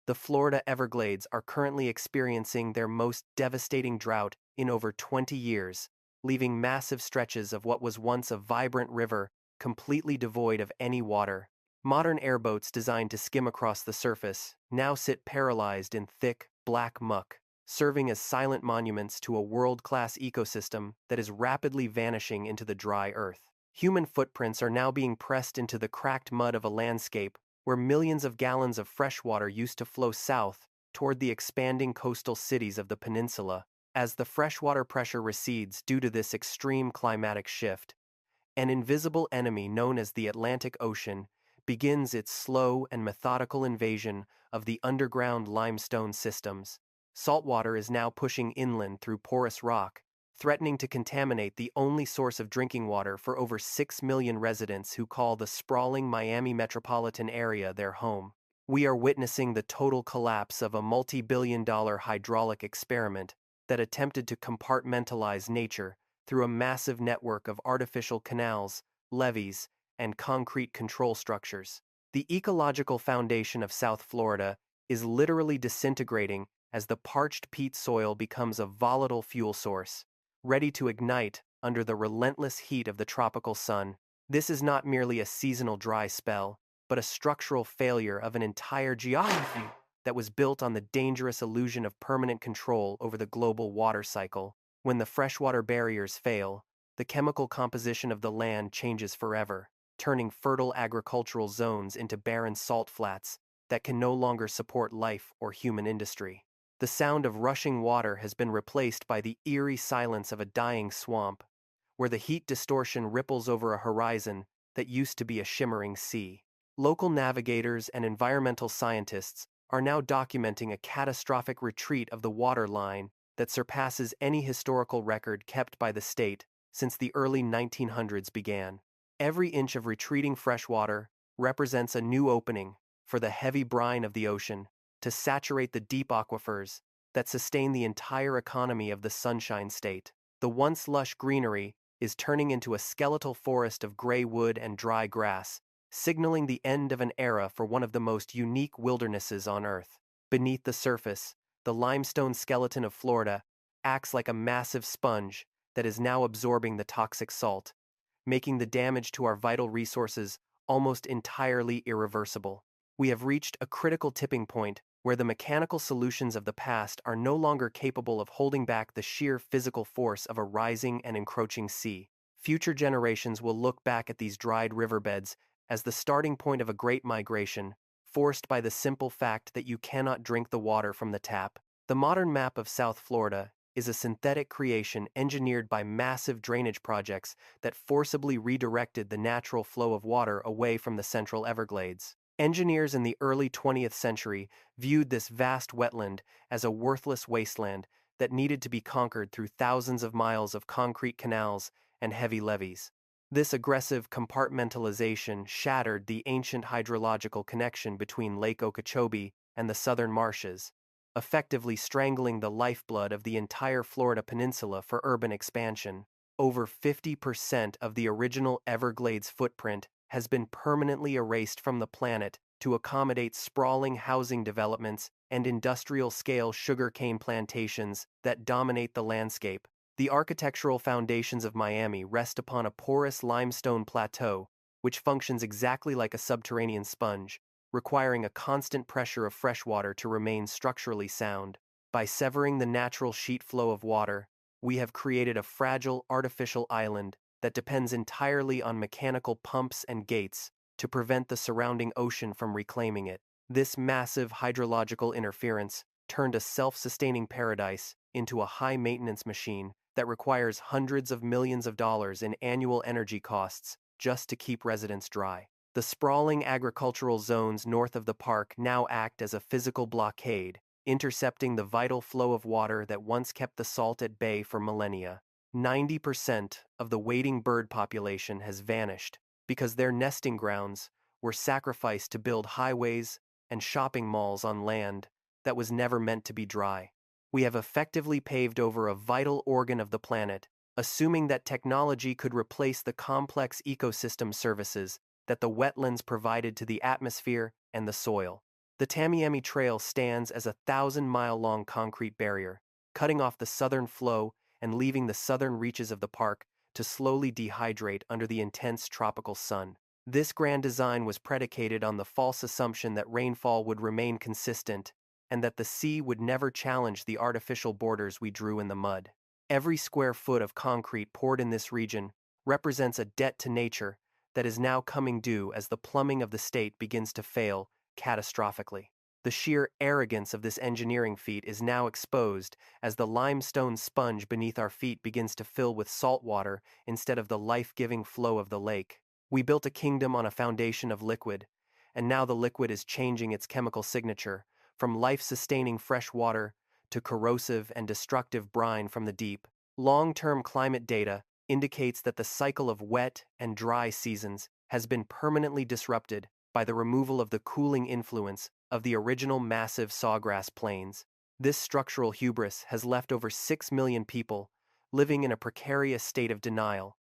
the Florida Everglades are currently experiencing their most devastating drought in over 20 years, leaving massive stretches of what was once a vibrant river completely devoid of any water. Modern airboats designed to skim across the surface now sit paralyzed in thick, black muck, serving as silent monuments to a world-class ecosystem that is rapidly vanishing into the dry earth. Human footprints are now being pressed into the cracked mud of a landscape where millions of gallons of fresh water used to flow south toward the expanding coastal cities of the peninsula. As the freshwater pressure recedes due to this extreme climatic shift, an invisible enemy known as the Atlantic Ocean begins its slow and methodical invasion of the underground limestone systems. Saltwater is now pushing inland through porous rock, threatening to contaminate the only source of drinking water for over 6 million residents who call the sprawling Miami metropolitan area their home. We are witnessing the total collapse of a multi-billion-dollar hydraulic experiment that attempted to compartmentalize nature through a massive network of artificial canals, levees, and concrete control structures. The ecological foundation of South Florida is literally disintegrating as the parched peat soil becomes a volatile fuel source, ready to ignite under the relentless heat of the tropical sun. This is not merely a seasonal dry spell, but a structural failure of an entire geography that was built on the dangerous illusion of permanent control over the global water cycle. When the freshwater barriers fail, the chemical composition of the land changes forever, turning fertile agricultural zones into barren salt flats that can no longer support life or human industry. The sound of rushing water has been replaced by the eerie silence of a dying swamp, where the heat distortion ripples over a horizon that used to be a shimmering sea. Local navigators and environmental scientists are now documenting a catastrophic retreat of the water line that surpasses any historical record kept by the state since the early 1900s began. Every inch of retreating freshwater represents a new opening for the heavy brine of the ocean to saturate the deep aquifers that sustain the entire economy of the Sunshine State. The once lush greenery is turning into a skeletal forest of gray wood and dry grass, signaling the end of an era for one of the most unique wildernesses on Earth. Beneath the surface, the limestone skeleton of Florida acts like a massive sponge that is now absorbing the toxic salt, making the damage to our vital resources almost entirely irreversible. We have reached a critical tipping point where the mechanical solutions of the past are no longer capable of holding back the sheer physical force of a rising and encroaching sea. Future generations will look back at these dried riverbeds as the starting point of a great migration, forced by the simple fact that you cannot drink the water from the tap. The modern map of South Florida is a synthetic creation engineered by massive drainage projects that forcibly redirected the natural flow of water away from the central Everglades. Engineers in the early 20th century viewed this vast wetland as a worthless wasteland that needed to be conquered through thousands of miles of concrete canals and heavy levees. This aggressive compartmentalization shattered the ancient hydrological connection between Lake Okeechobee and the southern marshes, effectively strangling the lifeblood of the entire Florida peninsula for urban expansion. Over 50% of the original Everglades footprint has been permanently erased from the planet to accommodate sprawling housing developments and industrial-scale sugarcane plantations that dominate the landscape. The architectural foundations of Miami rest upon a porous limestone plateau, which functions exactly like a subterranean sponge, requiring a constant pressure of fresh water to remain structurally sound. By severing the natural sheet flow of water, we have created a fragile artificial island that depends entirely on mechanical pumps and gates to prevent the surrounding ocean from reclaiming it. This massive hydrological interference turned a self-sustaining paradise into a high-maintenance machine that requires hundreds of millions of dollars in annual energy costs just to keep residents dry. The sprawling agricultural zones north of the park now act as a physical blockade, intercepting the vital flow of water that once kept the salt at bay for millennia. 90% of the wading bird population has vanished because their nesting grounds were sacrificed to build highways and shopping malls on land that was never meant to be dry. We have effectively paved over a vital organ of the planet, assuming that technology could replace the complex ecosystem services that the wetlands provided to the atmosphere and the soil. The Tamiami Trail stands as a 1,000-mile-long concrete barrier, cutting off the southern flow and leaving the southern reaches of the park to slowly dehydrate under the intense tropical sun. This grand design was predicated on the false assumption that rainfall would remain consistent and that the sea would never challenge the artificial borders we drew in the mud. Every square foot of concrete poured in this region represents a debt to nature that is now coming due as the plumbing of the state begins to fail catastrophically. The sheer arrogance of this engineering feat is now exposed as the limestone sponge beneath our feet begins to fill with salt water instead of the life-giving flow of the lake. We built a kingdom on a foundation of liquid, and now the liquid is changing its chemical signature from life-sustaining fresh water to corrosive and destructive brine from the deep. Long-term climate data indicates that the cycle of wet and dry seasons has been permanently disrupted by the removal of the cooling influence of the original massive sawgrass plains. This structural hubris has left over 6 million people living in a precarious state of denial,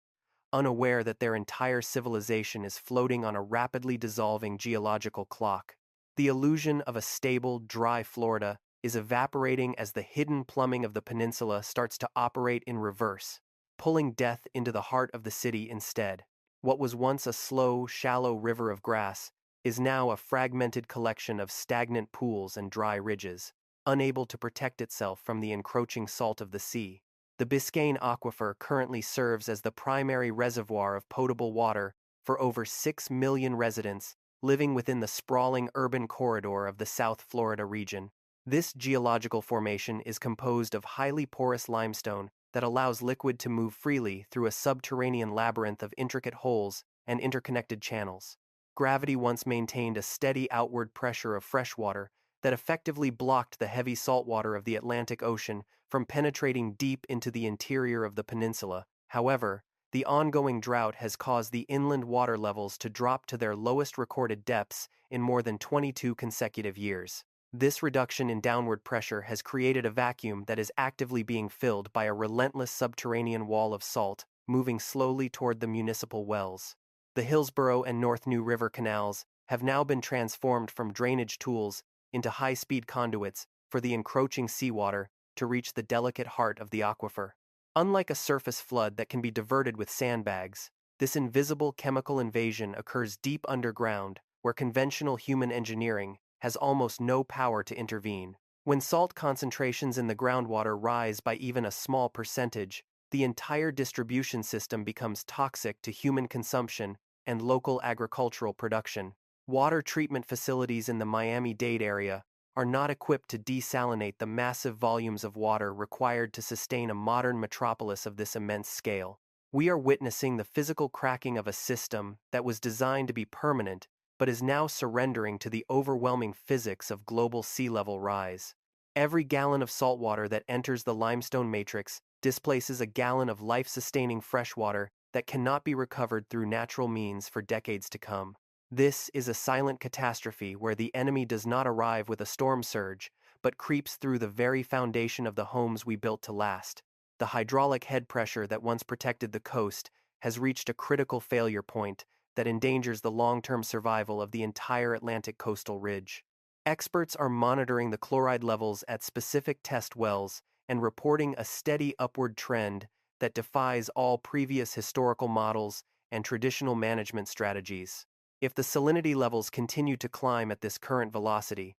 unaware that their entire civilization is floating on a rapidly dissolving geological clock. The illusion of a stable, dry Florida is evaporating as the hidden plumbing of the peninsula starts to operate in reverse, pulling death into the heart of the city instead. What was once a slow, shallow river of grass is now a fragmented collection of stagnant pools and dry ridges, unable to protect itself from the encroaching salt of the sea. The Biscayne Aquifer currently serves as the primary reservoir of potable water for over 6 million residents living within the sprawling urban corridor of the South Florida region. This geological formation is composed of highly porous limestone that allows liquid to move freely through a subterranean labyrinth of intricate holes and interconnected channels. Gravity once maintained a steady outward pressure of fresh water that effectively blocked the heavy saltwater of the Atlantic Ocean from penetrating deep into the interior of the peninsula. However, the ongoing drought has caused the inland water levels to drop to their lowest recorded depths in more than 22 consecutive years. This reduction in downward pressure has created a vacuum that is actively being filled by a relentless subterranean wall of salt moving slowly toward the municipal wells. The Hillsborough and North New River canals have now been transformed from drainage tools into high-speed conduits for the encroaching seawater to reach the delicate heart of the aquifer. Unlike a surface flood that can be diverted with sandbags, this invisible chemical invasion occurs deep underground where conventional human engineering has almost no power to intervene. When salt concentrations in the groundwater rise by even a small percentage, the entire distribution system becomes toxic to human consumption and local agricultural production. Water treatment facilities in the Miami-Dade area are not equipped to desalinate the massive volumes of water required to sustain a modern metropolis of this immense scale. We are witnessing the physical cracking of a system that was designed to be permanent but is now surrendering to the overwhelming physics of global sea level rise. Every gallon of saltwater that enters the limestone matrix displaces a gallon of life-sustaining freshwater that cannot be recovered through natural means for decades to come. This is a silent catastrophe where the enemy does not arrive with a storm surge, but creeps through the very foundation of the homes we built to last. The hydraulic head pressure that once protected the coast has reached a critical failure point that endangers the long-term survival of the entire Atlantic coastal ridge. Experts are monitoring the chloride levels at specific test wells and reporting a steady upward trend that defies all previous historical models and traditional management strategies. If the salinity levels continue to climb at this current velocity,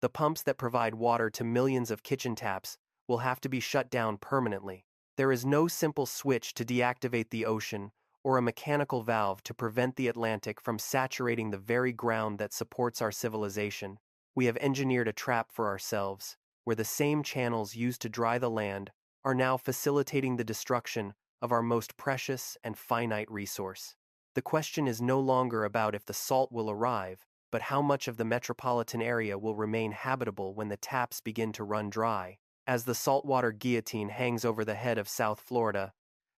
the pumps that provide water to millions of kitchen taps will have to be shut down permanently. There is no simple switch to deactivate the ocean or a mechanical valve to prevent the Atlantic from saturating the very ground that supports our civilization. We have engineered a trap for ourselves, where the same channels used to dry the land are now facilitating the destruction of our most precious and finite resource. The question is no longer about if the salt will arrive, but how much of the metropolitan area will remain habitable when the taps begin to run dry. As the saltwater guillotine hangs over the head of South Florida,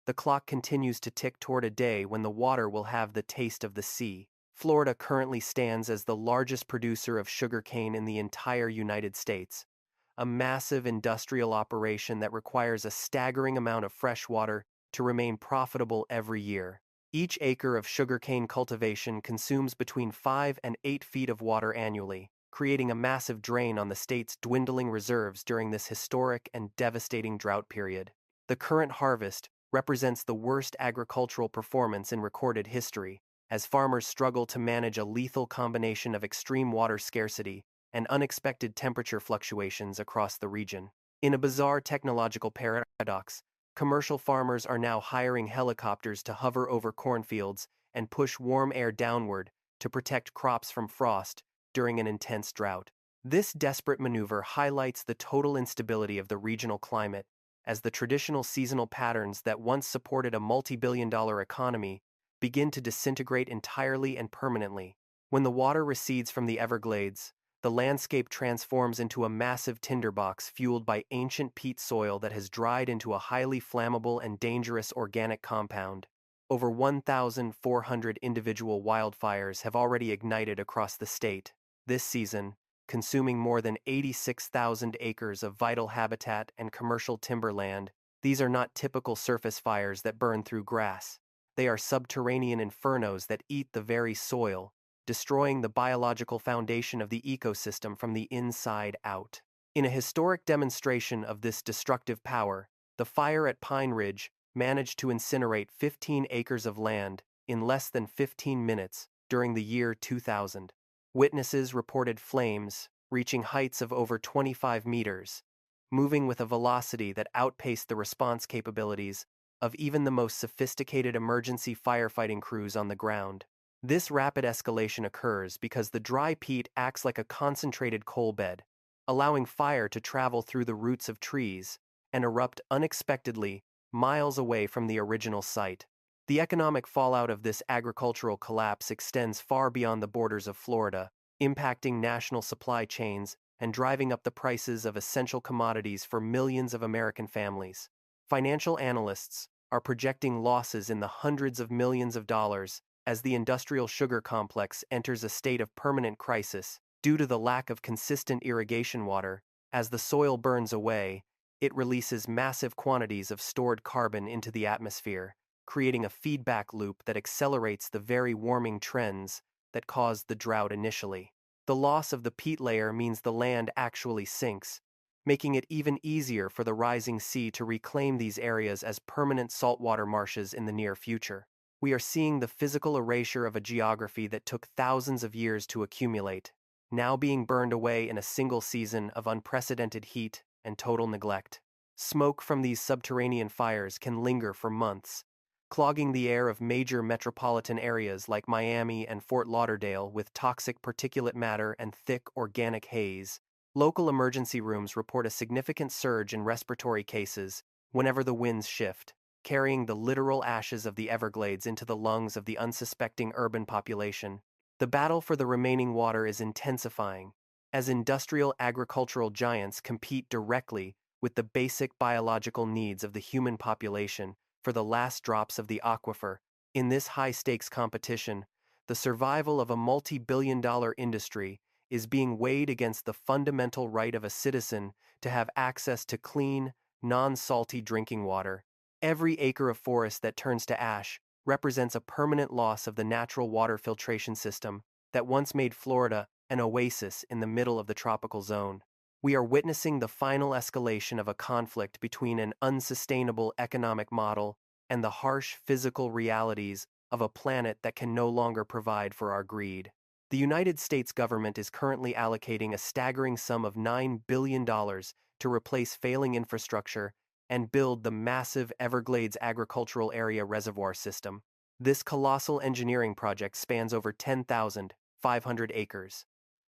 the clock continues to tick toward a day when the water will have the taste of the sea. Florida currently stands as the largest producer of sugarcane in the entire United States, a massive industrial operation that requires a staggering amount of fresh water to remain profitable every year. Each acre of sugarcane cultivation consumes between 5 and 8 feet of water annually, creating a massive drain on the state's dwindling reserves during this historic and devastating drought period. The current harvest represents the worst agricultural performance in recorded history, as farmers struggle to manage a lethal combination of extreme water scarcity and unexpected temperature fluctuations across the region. In a bizarre technological paradox, commercial farmers are now hiring helicopters to hover over cornfields and push warm air downward to protect crops from frost during an intense drought. This desperate maneuver highlights the total instability of the regional climate, as the traditional seasonal patterns that once supported a multi-billion-dollar economy begin to disintegrate entirely and permanently. When the water recedes from the Everglades, the landscape transforms into a massive tinderbox fueled by ancient peat soil that has dried into a highly flammable and dangerous organic compound. Over 1,400 individual wildfires have already ignited across the state this season, consuming more than 86,000 acres of vital habitat and commercial timberland. These are not typical surface fires that burn through grass. They are subterranean infernos that eat the very soil, destroying the biological foundation of the ecosystem from the inside out. In a historic demonstration of this destructive power, the fire at Pine Ridge managed to incinerate 15 acres of land in less than 15 minutes during the year 2000. Witnesses reported flames reaching heights of over 25 meters, moving with a velocity that outpaced the response capabilities of even the most sophisticated emergency firefighting crews on the ground. This rapid escalation occurs because the dry peat acts like a concentrated coal bed, allowing fire to travel through the roots of trees and erupt unexpectedly miles away from the original site. The economic fallout of this agricultural collapse extends far beyond the borders of Florida, impacting national supply chains and driving up the prices of essential commodities for millions of American families. Financial analysts are projecting losses in the hundreds of millions of dollars as the industrial sugar complex enters a state of permanent crisis due to the lack of consistent irrigation water. As the soil burns away, it releases massive quantities of stored carbon into the atmosphere, creating a feedback loop that accelerates the very warming trends that caused the drought initially. The loss of the peat layer means the land actually sinks, making it even easier for the rising sea to reclaim these areas as permanent saltwater marshes in the near future. We are seeing the physical erasure of a geography that took thousands of years to accumulate, now being burned away in a single season of unprecedented heat and total neglect. Smoke from these subterranean fires can linger for months, clogging the air of major metropolitan areas like Miami and Fort Lauderdale with toxic particulate matter and thick organic haze. Local emergency rooms report a significant surge in respiratory cases whenever the winds shift, carrying the literal ashes of the Everglades into the lungs of the unsuspecting urban population. The battle for the remaining water is intensifying, as industrial agricultural giants compete directly with the basic biological needs of the human population for the last drops of the aquifer. In this high-stakes competition, the survival of a multi-billion-dollar industry is being weighed against the fundamental right of a citizen to have access to clean, non-salty drinking water. Every acre of forest that turns to ash represents a permanent loss of the natural water filtration system that once made Florida an oasis in the middle of the tropical zone. We are witnessing the final escalation of a conflict between an unsustainable economic model and the harsh physical realities of a planet that can no longer provide for our greed. The United States government is currently allocating a staggering sum of $9 billion to replace failing infrastructure and build the massive Everglades agricultural area reservoir system. This colossal engineering project spans over 10,500 acres,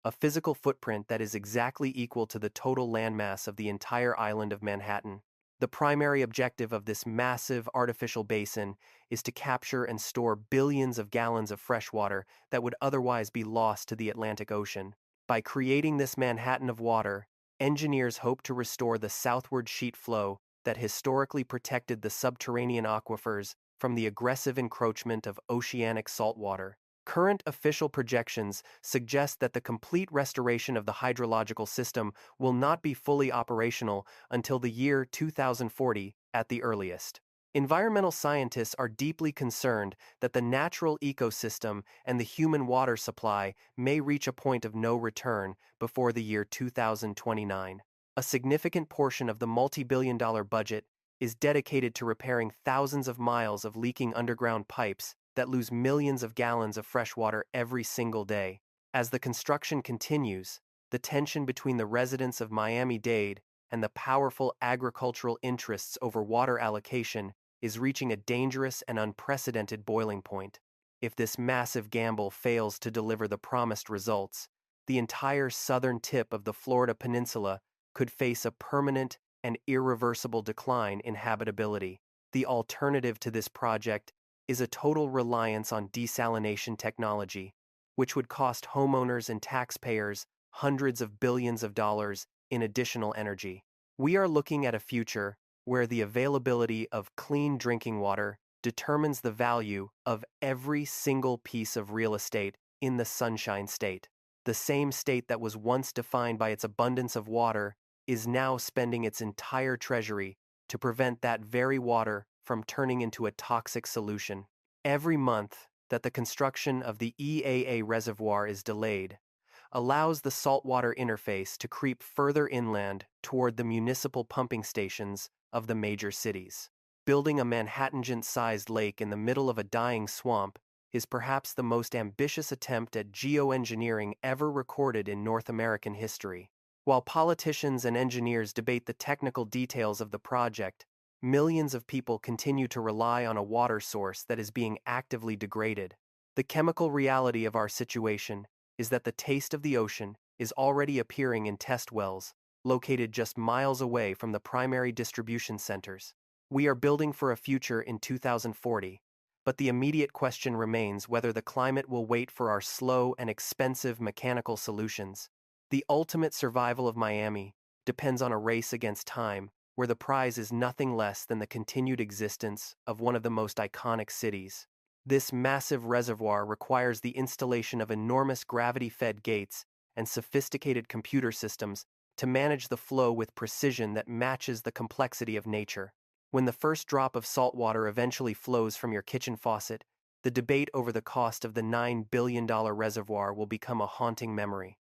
a physical footprint that is exactly equal to the total landmass of the entire island of Manhattan. The primary objective of this massive artificial basin is to capture and store billions of gallons of fresh water that would otherwise be lost to the Atlantic Ocean. By creating this Manhattan of water, engineers hope to restore the southward sheet flow that historically protected the subterranean aquifers from the aggressive encroachment of oceanic saltwater. Current official projections suggest that the complete restoration of the hydrological system will not be fully operational until the year 2040 at the earliest. Environmental scientists are deeply concerned that the natural ecosystem and the human water supply may reach a point of no return before the year 2029. A significant portion of the multi-billion-dollar budget is dedicated to repairing thousands of miles of leaking underground pipes that lose millions of gallons of fresh water every single day. As the construction continues, the tension between the residents of Miami-Dade and the powerful agricultural interests over water allocation is reaching a dangerous and unprecedented boiling point. If this massive gamble fails to deliver the promised results, the entire southern tip of the Florida peninsula could face a permanent and irreversible decline in habitability. The alternative to this project is a total reliance on desalination technology, which would cost homeowners and taxpayers hundreds of billions of dollars in additional energy. We are looking at a future where the availability of clean drinking water determines the value of every single piece of real estate in the Sunshine State. The same state that was once defined by its abundance of water is now spending its entire treasury to prevent that very water from turning into a toxic solution. Every month that the construction of the EAA reservoir is delayed allows the saltwater interface to creep further inland toward the municipal pumping stations of the major cities. Building a Manhattan-sized lake in the middle of a dying swamp is perhaps the most ambitious attempt at geoengineering ever recorded in North American history. While politicians and engineers debate the technical details of the project, millions of people continue to rely on a water source that is being actively degraded. The chemical reality of our situation is that the taste of the ocean is already appearing in test wells, located just miles away from the primary distribution centers. We are building for a future in 2040, but the immediate question remains whether the climate will wait for our slow and expensive mechanical solutions. The ultimate survival of Miami depends on a race against time, where the prize is nothing less than the continued existence of one of the most iconic cities. This massive reservoir requires the installation of enormous gravity-fed gates and sophisticated computer systems to manage the flow with precision that matches the complexity of nature. When the first drop of salt water eventually flows from your kitchen faucet, the debate over the cost of the $9 billion reservoir will become a haunting memory.